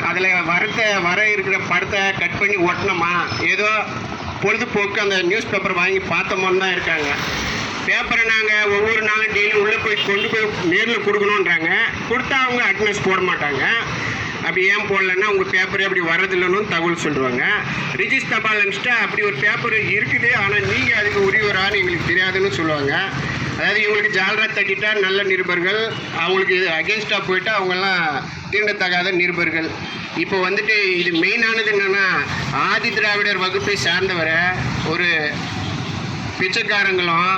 அதில் வர இருக்கிற படத்தை கட் பண்ணி ஒட்டணுமா, ஏதோ பொழுதுபோக்கு அந்த நியூஸ் பேப்பர் வாங்கி பார்த்தோமோன்னு தான் இருக்காங்க. பேப்பரை நாங்கள் ஒவ்வொரு நாளும் டெய்லி உள்ளே கொண்டு போய் நேரில் கொடுக்கணுன்றாங்க. கொடுத்தா அவங்க அட்டனன்ஸ் போட மாட்டாங்க. அப்படி ஏன் போடலன்னா உங்கள் பேப்பரே அப்படி வர்றதில்லைன்னு தகவல் சொல்லுவாங்க. ரிஜிஸ்டர் தபால் அனுப்பிச்சிட்டா அப்படி ஒரு பேப்பர் இருக்குது, ஆனால் நீங்கள் அதுக்கு உரியவரான்னு எங்களுக்கு தெரியாதுன்னு சொல்லுவாங்க. அதாவது இவங்களுக்கு ஜாலரா தட்டிட்டா நல்ல நிருபர்கள், அவங்களுக்கு அகேன்ஸ்டாக போயிட்டா அவங்கெல்லாம் தீண்டத்தகாத நிருபர்கள். இப்போ வந்துட்டு இது மெயினானது என்னென்னா, ஆதி திராவிடர் வகுப்பை சார்ந்தவரை ஒரு பிச்சைக்காரங்களும்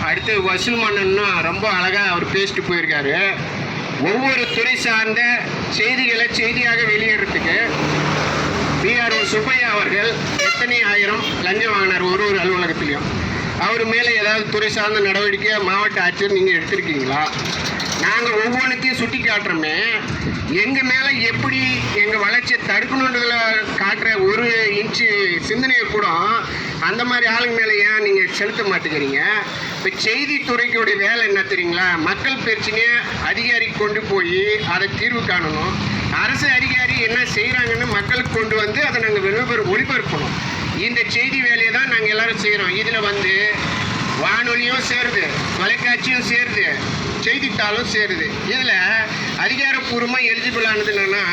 அடுத்து வசூல் மன்னனும் ரொம்ப அழகாக அவர் பேசிட்டு போயிருக்காரு. ஒவ்வொரு துறை சார்ந்த செய்திகளை செய்தியாக வெளியிடுறதுக்கு பிஆர்ஓ சுப்பையா அவர்கள் எத்தனை ஆயிரம் லஞ்சம் வாங்கினார் ஒரு அலுவலகத்திலையும். அவர் மேலே ஏதாவது துறை சார்ந்த நடவடிக்கை மாவட்ட ஆட்சியர் நீங்கள் எடுத்திருக்கீங்களா? நாங்கள் ஒவ்வொன்றுத்தையும் சுட்டி காட்டுறோமே, எங்கள் மேலே எப்படி எங்கள் வளர்ச்சியை தடுக்கணுன்றதில் காட்டுற ஒரு இன்ச்சு சிந்தனையை கூட அந்த மாதிரி ஆளுங்க மேலே ஏன் நீங்கள் செலுத்த மாட்டேங்கிறீங்க? இப்போ செய்தித்துறைக்குடைய வேலை என்ன தெரியுங்களா? மக்கள் பிரச்சனையை அதிகாரிக்கு கொண்டு போய் அதை தீர்வு காணணும். அரசு அதிகாரி என்ன செய்கிறாங்கன்னு மக்களுக்கு கொண்டு வந்து அதை நாங்கள் ஒளிபரப்பணும். இந்த செய்தி வேலையை தான் நாங்கள் எல்லோரும் செய்கிறோம். இதில் வந்து வானொலியும் சேருது, தொலைக்காட்சியும் சேருது, செய்தித்தாளும் சேருது. இதில் அதிகாரப்பூர்வமாக எலிஜிபிள் ஆனது என்னென்னா